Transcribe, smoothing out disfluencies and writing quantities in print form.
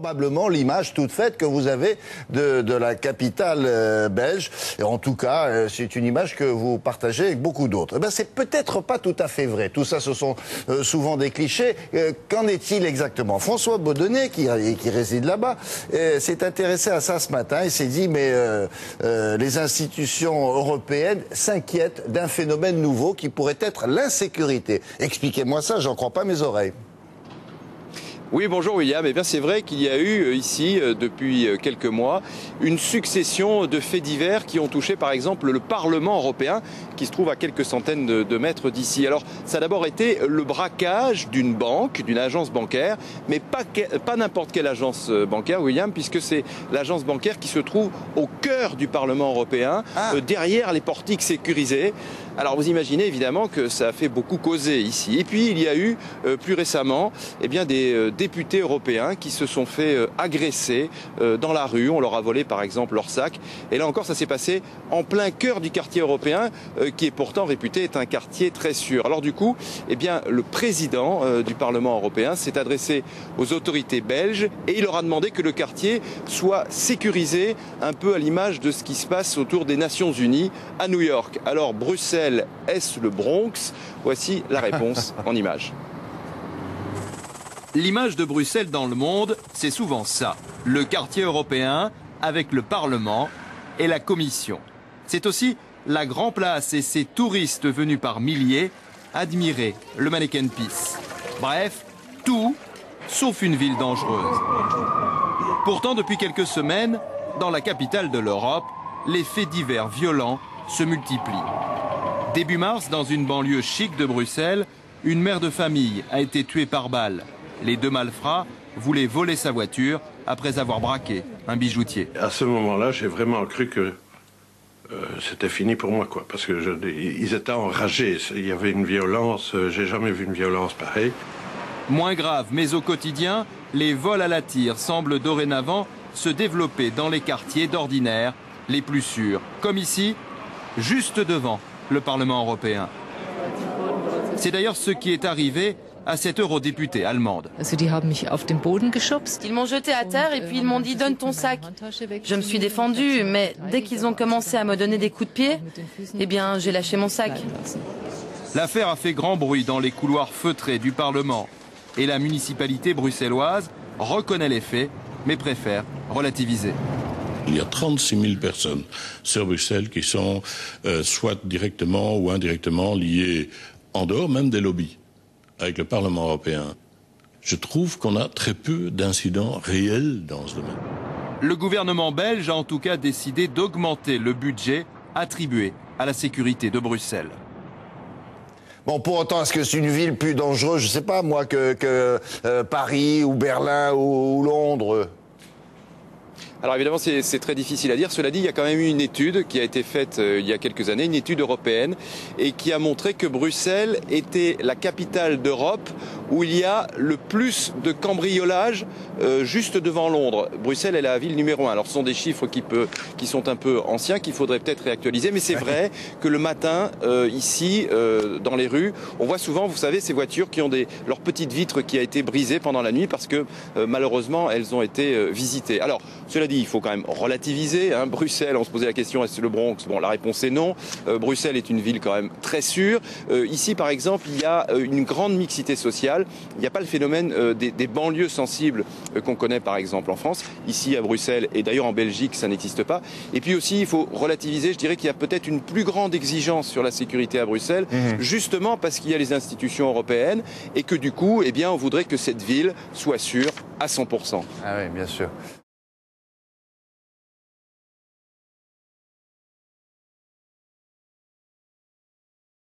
probablement l'image toute faite que vous avez de la capitale belge. Et en tout cas, c'est une image que vous partagez avec beaucoup d'autres. Eh ben, c'est peut-être pas tout à fait vrai. Tout ça, ce sont souvent des clichés. Qu'en est-il exactement? François Baudonnet, qui réside là-bas, s'est intéressé à ça ce matin et s'est dit, mais les institutions européennes s'inquiètent d'un phénomène nouveau qui pourrait être l'insécurité. Expliquez-moi ça, j'en crois pas mes oreilles. Oui, bonjour William. Eh bien, c'est vrai qu'il y a eu ici, depuis quelques mois, une succession de faits divers qui ont touché, par exemple, le Parlement européen, qui se trouve à quelques centaines de mètres d'ici. Alors, ça a d'abord été le braquage d'une banque, d'une agence bancaire, mais pas n'importe quelle agence bancaire, William, puisque c'est l'agence bancaire qui se trouve au cœur du Parlement européen, derrière les portiques sécurisés. Alors, vous imaginez évidemment que ça a fait beaucoup causer ici. Et puis, il y a eu, plus récemment, eh bien, des députés européens qui se sont fait agresser dans la rue. On leur a volé par exemple leur sac. Et là encore, ça s'est passé en plein cœur du quartier européen qui est pourtant réputé être un quartier très sûr. Alors du coup, eh bien, le président du Parlement européen s'est adressé aux autorités belges et il leur a demandé que le quartier soit sécurisé un peu à l'image de ce qui se passe autour des Nations Unies à New York. Alors Bruxelles, est-ce le Bronx? Voici la réponse en images. L'image de Bruxelles dans le monde, c'est souvent ça. Le quartier européen avec le Parlement et la Commission. C'est aussi la Grand Place et ses touristes venus par milliers admirer le Manneken Pis. Bref, tout sauf une ville dangereuse. Pourtant, depuis quelques semaines, dans la capitale de l'Europe, les faits divers violents se multiplient. Début mars, dans une banlieue chic de Bruxelles, une mère de famille a été tuée par balle. Les deux malfrats voulaient voler sa voiture après avoir braqué un bijoutier. À ce moment-là, j'ai vraiment cru que c'était fini pour moi, quoi. Parce que ils étaient enragés. Il y avait une violence. J'ai jamais vu une violence pareille. Moins grave, mais au quotidien, les vols à la tire semblent dorénavant se développer dans les quartiers d'ordinaire les plus sûrs. Comme ici, juste devant le Parlement européen. C'est d'ailleurs ce qui est arrivé à cette eurodéputée allemande. Ils m'ont jeté à terre et puis ils m'ont dit « donne ton sac ». Je me suis défendue, mais dès qu'ils ont commencé à me donner des coups de pied, eh bien j'ai lâché mon sac. L'affaire a fait grand bruit dans les couloirs feutrés du Parlement. Et la municipalité bruxelloise reconnaît les faits, mais préfère relativiser. Il y a 36 000 personnes sur Bruxelles qui sont soit directement ou indirectement liées en dehors même des lobbies avec le Parlement européen. Je trouve qu'on a très peu d'incidents réels dans ce domaine. Le gouvernement belge a en tout cas décidé d'augmenter le budget attribué à la sécurité de Bruxelles. Bon, pour autant, est-ce que c'est une ville plus dangereuse, je sais pas moi, que Paris ou Berlin ou Londres? Alors évidemment, c'est très difficile à dire. Cela dit, il y a quand même eu une étude qui a été faite il y a quelques années, une étude européenne, et qui a montré que Bruxelles était la capitale d'Europe où il y a le plus de cambriolages juste devant Londres. Bruxelles est la ville numéro 1. Alors ce sont des chiffres qui sont un peu anciens, qu'il faudrait peut-être réactualiser, mais c'est vrai que le matin, ici, dans les rues, on voit souvent, vous savez, ces voitures qui ont leur petite vitre qui a été brisée pendant la nuit parce que malheureusement, elles ont été visitées. Alors, cela dit, il faut quand même relativiser. Hein. Bruxelles, on se posait la question, est-ce le Bronx? Bon, la réponse est non. Bruxelles est une ville quand même très sûre. Ici, par exemple, il y a une grande mixité sociale. Il n'y a pas le phénomène des banlieues sensibles qu'on connaît par exemple en France. Ici, à Bruxelles, et d'ailleurs en Belgique, ça n'existe pas. Et puis aussi, il faut relativiser. Je dirais qu'il y a peut-être une plus grande exigence sur la sécurité à Bruxelles, justement parce qu'il y a les institutions européennes et que du coup, eh bien, on voudrait que cette ville soit sûre à 100%. Ah oui, bien sûr.